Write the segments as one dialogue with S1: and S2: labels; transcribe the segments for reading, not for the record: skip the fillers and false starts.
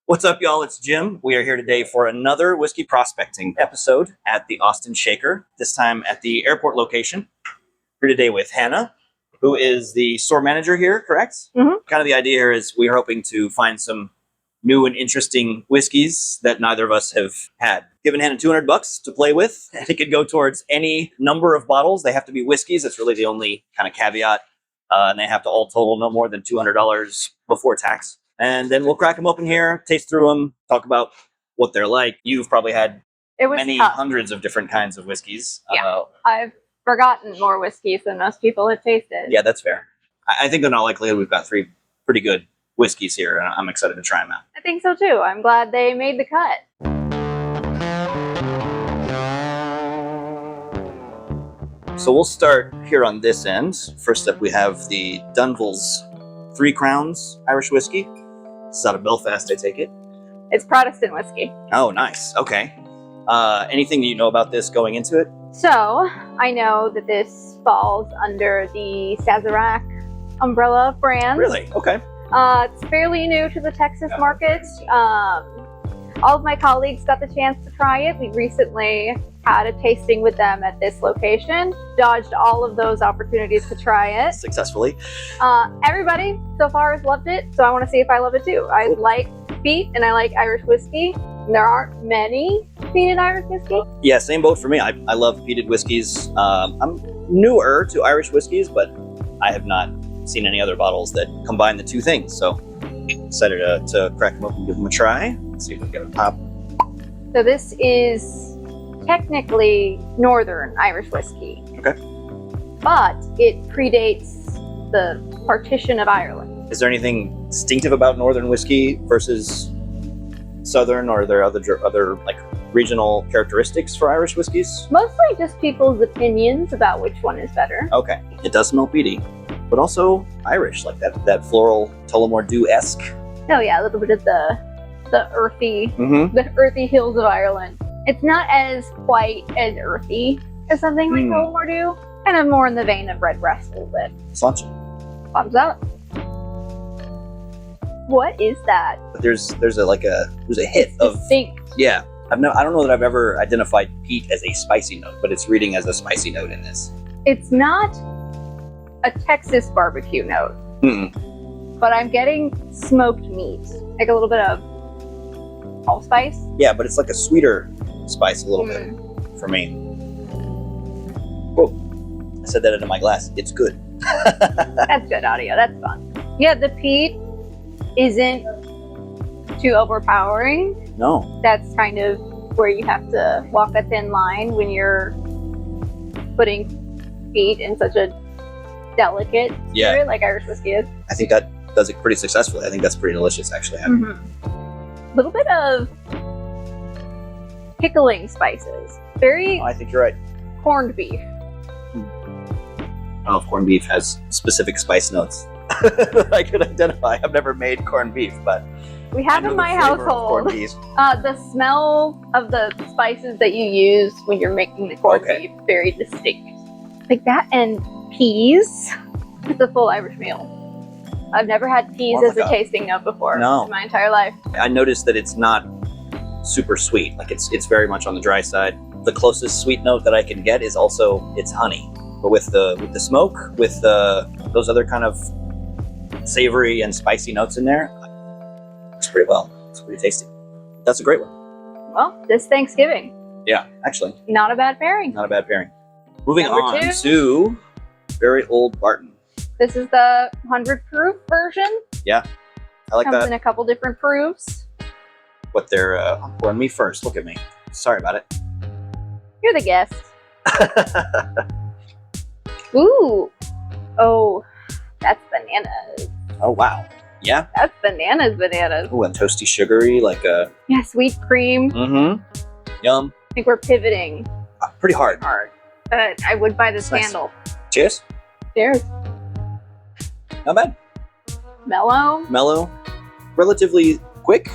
S1: What's up, y'all? It's Jim. We are here today for another whiskey prospecting episode at the Austin Shaker, this time at the airport location. We're today with Hana, who is the store manager here, correct?
S2: Mm-hmm.
S1: Kind of the idea here is we're hoping to find some new and interesting whiskeys that neither of us have had. Given Hana $200 to play with, and it could go towards any number of bottles. They have to be whiskeys. That's really the only kind of caveat. And they have to all total no more than $200 before tax. And then we'll crack them open here, taste through them, talk about what they're like. You've probably had many hundreds of different kinds of whiskeys.
S2: Yeah, I've forgotten more whiskeys than most people have tasted.
S1: Yeah, that's fair. I think in all likelihood we've got three pretty good whiskeys here, and I'm excited to try them out.
S2: I think so too. I'm glad they made the cut.
S1: So we'll start here on this end. First up, we have the Dunville's Three Crowns Irish whiskey. This is out of Belfast, I take it.
S2: It's Protestant whiskey.
S1: Oh, nice. Okay. Anything that you know about this going into it?
S2: So, I know that this falls under the Sazerac umbrella of brands.
S1: Really? Okay.
S2: It's fairly new to the Texas market. All of my colleagues got the chance to try it. We recently had a tasting with them at this location. Dodged all of those opportunities to try it.
S1: Successfully.
S2: Everybody so far has loved it, so I want to see if I love it too. I like peat and I like Irish whiskey. There aren't many peated Irish whiskey.
S1: Yeah, same boat for me. I love peated whiskeys. I'm newer to Irish whiskeys, but I have not seen any other bottles that combine the two things. So excited to crack them open and give them a try. Let's see if we can get a pop.
S2: So this is technically Northern Irish whiskey.
S1: Okay.
S2: But it predates the partition of Ireland.
S1: Is there anything distinctive about Northern whiskey versus Southern, or are there other like regional characteristics for Irish whiskeys?
S2: Mostly just people's opinions about which one is better.
S1: Okay. It does smell peaty, but also Irish, like that floral Tullamore Dew-esque.
S2: Oh yeah, a little bit of the earthy,
S1: Mm-hmm.
S2: the earthy hills of Ireland. It's not as quite as earthy as something like Tullamore Dew. Kind of more in the vein of Redbreast a little bit.
S1: Sláinte.
S2: Thumbs up. What is that?
S1: There's a hit of
S2: Distinct.
S1: yeah. I don't know that I've ever identified peat as a spicy note, but it's reading as a spicy note in this.
S2: It's not a Texas barbecue note, but I'm getting smoked meat, like a little bit of allspice.
S1: Yeah, but it's like a sweeter spice a little bit for me. Oh, I said that into my glass. It's good.
S2: That's good audio. That's fun. Yeah, the peat isn't too overpowering.
S1: No.
S2: That's kind of where you have to walk a thin line when you're putting peat in such a delicate spirit like Irish whiskey is.
S1: I think that does it pretty successfully. I think that's pretty delicious, actually.
S2: A little bit of pickling spices. Very
S1: I think you're right.
S2: corned beef.
S1: I don't know if corned beef has specific spice notes that I could identify. I've never made corned beef, but
S2: We have in my household the smell of the spices that you use when you're making the corned beef, very distinct. Like that and peas. It's a full Irish meal. I've never had peas as a tasting note before in my entire life.
S1: I noticed that it's not super sweet. Like it's very much on the dry side. The closest sweet note that I can get is also it's honey. But with the smoke, with those other kind of savory and spicy notes in there, it's pretty well. It's pretty tasty. That's a great one.
S2: Well, this Thanksgiving.
S1: Yeah, actually.
S2: Not a bad pairing.
S1: Not a bad pairing. Moving
S2: Number
S1: on
S2: 2.
S1: to Very Old Barton.
S2: This is the 100 proof version.
S1: Yeah, I like
S2: Comes
S1: that.
S2: in a couple different proofs.
S1: What they're pouring me first. Look at me. Sorry about it.
S2: You're the guest. Ooh. Oh, that's bananas.
S1: Oh, wow. Yeah?
S2: That's bananas.
S1: Ooh, and toasty sugary, like a...
S2: Yeah, sweet cream.
S1: Yum.
S2: I think we're pivoting
S1: Pretty hard.
S2: But I would buy this
S1: Nice.
S2: candle.
S1: Cheers.
S2: Cheers.
S1: Not bad.
S2: Mellow,
S1: Relatively quick,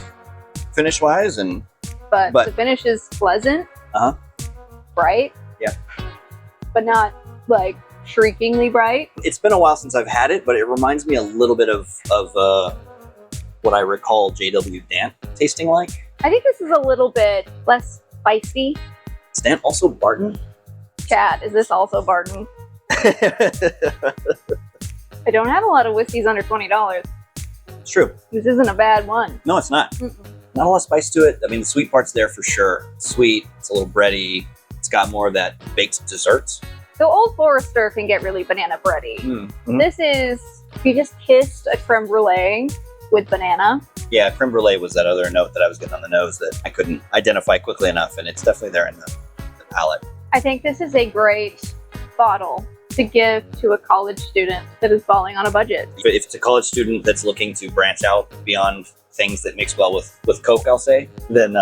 S1: finish-wise, and...
S2: but the finish is pleasant. Bright.
S1: Yeah.
S2: But not, like, shriekingly bright.
S1: It's been a while since I've had it, but it reminds me a little bit of what I recall JW Dant tasting like.
S2: I think this is a little bit less spicy.
S1: Is Dant also Barton?
S2: Chad, is this also Bourbon? I don't have a lot of whiskeys under $20.
S1: It's true.
S2: This isn't a bad one.
S1: No, it's not. Not a lot of spice to it. I mean, the sweet part's there for sure. It's sweet. It's a little bready. It's got more of that baked dessert.
S2: So Old Forester can get really banana bready.
S1: Mm-hmm.
S2: This is, you just kissed a creme brulee with banana.
S1: Yeah, creme brulee was that other note that I was getting on the nose that I couldn't identify quickly enough, and it's definitely there in the palate.
S2: I think this is a great bottle to give to a college student that is balling on a budget.
S1: If it's a college student that's looking to branch out beyond things that mix well with Coke, I'll say, then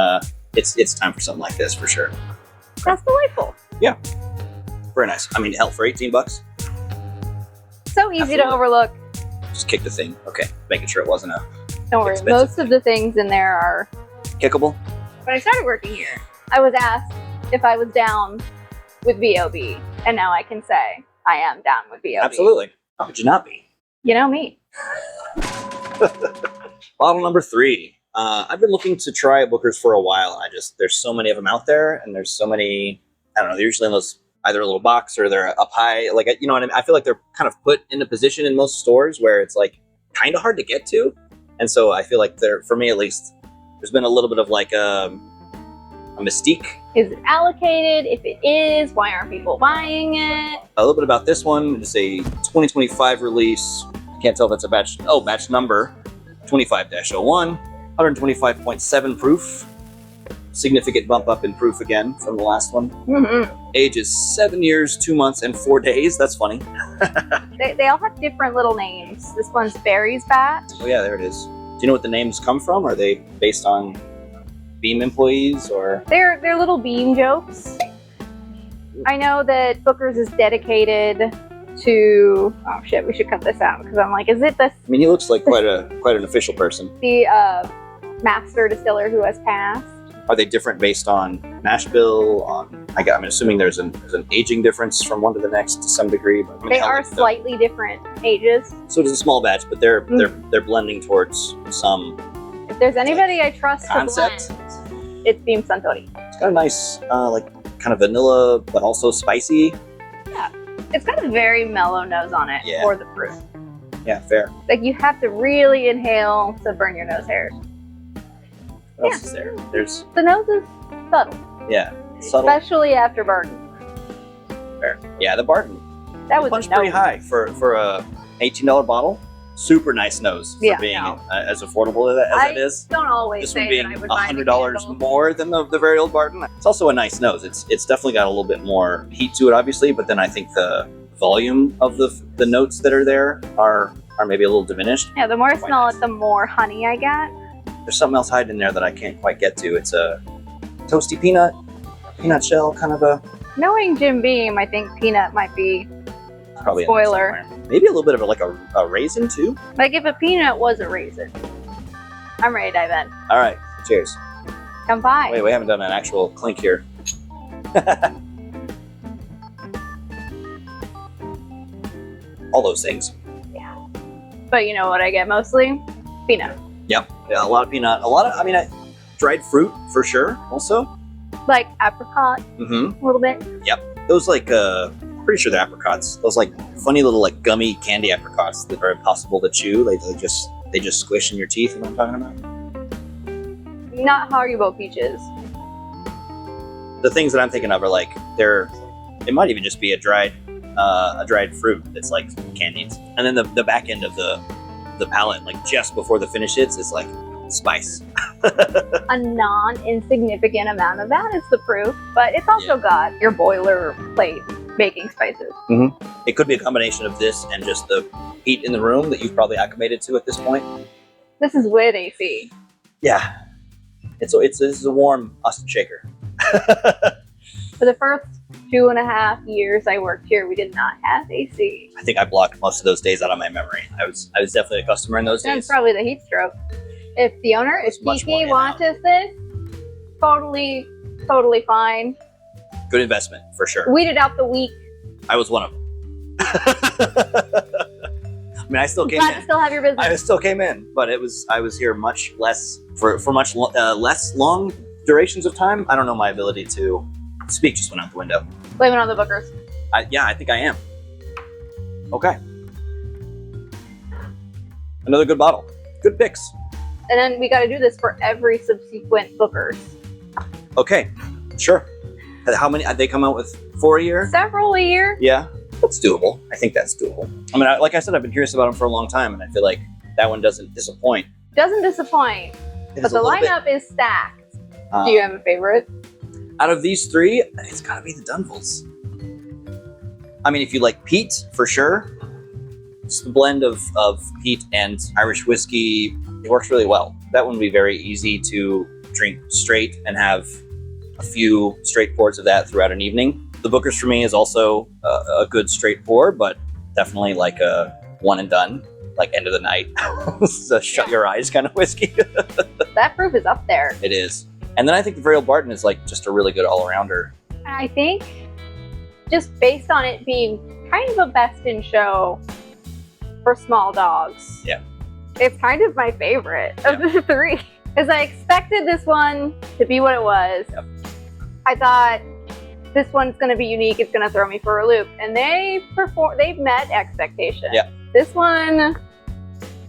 S1: it's time for something like this for sure.
S2: That's delightful.
S1: Yeah, very nice. I mean, hell, for $18,
S2: So easy
S1: Absolutely.
S2: to overlook.
S1: just kick the thing. Okay, making sure it wasn't a
S2: Don't worry,
S1: expensive
S2: most of the things in there are...
S1: kickable.
S2: When I started working here, I was asked if I was down with VOB, and now I can say I am down with VOB.
S1: Absolutely. How could you not be?
S2: You know me.
S1: Bottle number 3. I've been looking to try Booker's for a while. There's so many of them out there, and there's so many, I don't know, they're usually in those, either a little box or they're up high. Like, you know what I mean? I feel like they're kind of put in a position in most stores where it's like kind of hard to get to. And so I feel like for me at least, there's been a little bit of like a mystique.
S2: Is it allocated? If it is, why aren't people buying it?
S1: A little bit about this one. It's a 2025 release. I can't tell if it's a batch number. 25-01. 125.7 proof. Significant bump up in proof again from the last one.
S2: Mm-hmm.
S1: Age is 7 years, 2 months, and 4 days. That's funny.
S2: They all have different little names. This one's Berries Bat.
S1: Oh yeah, there it is. Do you know what the names come from? Are they based on Beam employees or?
S2: They're little bean jokes. I know that Booker's is dedicated to... Oh shit, we should cut this out because I'm like, is it
S1: I mean, he looks like quite an official person.
S2: the master distiller who has passed?
S1: Are they different based on mash bill? I'm assuming there's an aging difference from one to the next to some degree. But I mean,
S2: They
S1: hell,
S2: are
S1: like
S2: slightly different ages.
S1: So does a small batch, but they're blending towards some
S2: If there's anybody I trust
S1: concept.
S2: to blend, it's Beam Suntory.
S1: It's got a nice, like, kind of vanilla, but also spicy.
S2: It's got a very mellow nose on it
S1: Yeah.
S2: for the fruit.
S1: Yeah, fair.
S2: Like you have to really inhale to burn your nose hairs.
S1: What else is there? There's,
S2: The nose is subtle,
S1: yeah, subtle.
S2: especially after Bourbon.
S1: Fair. Yeah, the Barton.
S2: That was
S1: Punched
S2: a
S1: pretty
S2: no.
S1: high for a $18 bottle. Super nice nose for
S2: Yeah,
S1: being
S2: no.
S1: as affordable as it is.
S2: Don't always
S1: This one
S2: say
S1: being
S2: that I would buy the
S1: $100
S2: candle.
S1: more than the very old Barton. It's also a nice nose. It's definitely got a little bit more heat to it, obviously, but then I think the volume of the notes that are there are maybe a little diminished.
S2: Yeah, the more I
S1: Quite
S2: smell
S1: nice.
S2: it, the more honey I get.
S1: There's something else hiding in there that I can't quite get to. It's a toasty peanut shell kind of a.
S2: Knowing Jim Beam, I think peanut might be
S1: Probably in there
S2: Spoiler.
S1: somewhere. Maybe a little bit of a raisin too.
S2: like if a peanut was a raisin. I'm ready to dive in.
S1: All right, cheers.
S2: Come by.
S1: Wait, we haven't done an actual clink here. All those things.
S2: But you know what I get mostly? Peanut.
S1: Yep. Yeah, a lot of peanut. Dried fruit for sure. Also.
S2: Like apricot,
S1: Mm-hmm.
S2: a little bit.
S1: Those pretty sure they're apricots. Those like funny little like gummy candy apricots that are impossible to chew. They just squish in your teeth. You know what I'm talking about?
S2: Not Haribo peaches.
S1: The things that I'm thinking of are like it might even just be a dried fruit that's like candied, and then the back end of the palate, like just before the finish hits, is like spice.
S2: A non-insignificant amount of that is the proof, but it's also got your boilerplate baking spices.
S1: It could be a combination of this and just the heat in the room that you've probably acclimated to at this point.
S2: This is with AC.
S1: Yeah, this is a warm Austin shaker.
S2: For the first 2.5 years I worked here, we did not have AC.
S1: I think I blocked most of those days out of my memory. I was definitely a customer in those
S2: That's
S1: days.
S2: probably the heat stroke. If the owner, if
S1: It's much more
S2: Kiki
S1: in and out.
S2: watches this, totally fine.
S1: Good investment for sure.
S2: Weeded out the weak.
S1: I was one of them. I mean, I still came
S2: Glad
S1: in.
S2: to still have your business.
S1: I still came in, but I was here much less for much less long durations of time. I don't know, my ability to speak just went out the window.
S2: Blame it on the bookers.
S1: Yeah, I think I am. Okay. Another good bottle. Good picks.
S2: And then we got to do this for every subsequent bookers.
S1: Okay, sure. How many? They come out with 4 a year?
S2: Several a year.
S1: Yeah, that's doable. I think that's doable. I mean, like I said, I've been curious about them for a long time, and I feel like that one doesn't disappoint.
S2: Doesn't disappoint.
S1: It
S2: But
S1: is
S2: the
S1: a little bit.
S2: lineup is stacked. Do you have a favorite?
S1: Out of these three, it's got to be the Dunvilles. I mean, if you like peat, for sure. It's the blend of peat and Irish whiskey. It works really well. That one would be very easy to drink straight and have a few straight pours of that throughout an evening. The Booker's for me is also a good straight pour, but definitely like a one and done, like end of the night. It's a shut your eyes kind of whiskey.
S2: That proof is up there.
S1: It is. And then I think the Varial Barton is like just a really good all-arounder.
S2: I think just based on it being kind of a best in show for small dogs.
S1: Yeah.
S2: It's kind of my favorite of the three. Because I expected this one to be what it was.
S1: Yep.
S2: I thought this one's going to be unique. It's going to throw me for a loop. And they've met expectations.
S1: Yeah.
S2: This one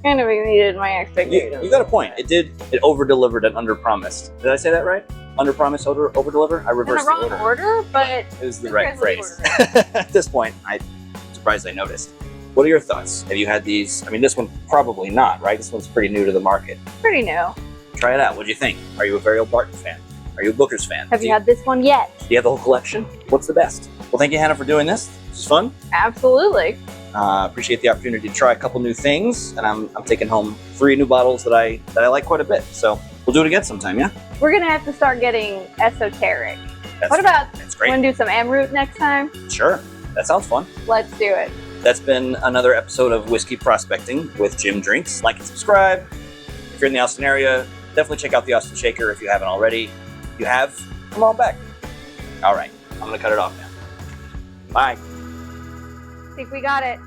S2: kind of exceeded my expectations.
S1: You got a point. It over-delivered and under-promised. Did I say that right? Under-promise, over-deliver? I
S2: In
S1: reversed
S2: the wrong order, but
S1: it was the right phrase.
S2: order.
S1: At this point, I'm surprised I noticed. What are your thoughts? Have you had these? I mean, this one probably not, right? This one's pretty new to the market.
S2: Pretty new.
S1: Try it out. What do you think? Are you a Varial Barton fan? Are you a Booker's fan?
S2: Have you had this one yet?
S1: Do you have the whole collection? What's the best? Well, thank you, Hannah, for doing this. This is fun.
S2: Absolutely.
S1: Appreciate the opportunity to try a couple new things, and I'm taking home 3 new bottles that I like quite a bit. So we'll do it again sometime, yeah?
S2: We're going to have to start getting esoteric.
S1: That's great.
S2: Want to do some Amroot next time?
S1: Sure. That sounds fun.
S2: Let's do it.
S1: That's been another episode of Whiskey Prospecting with Jim Drinks. Like and subscribe. If you're in the Austin area, definitely check out the Austin Shaker if you haven't already. If you have, come on back. All right. I'm going to cut it off now. Bye.
S2: I think we got it.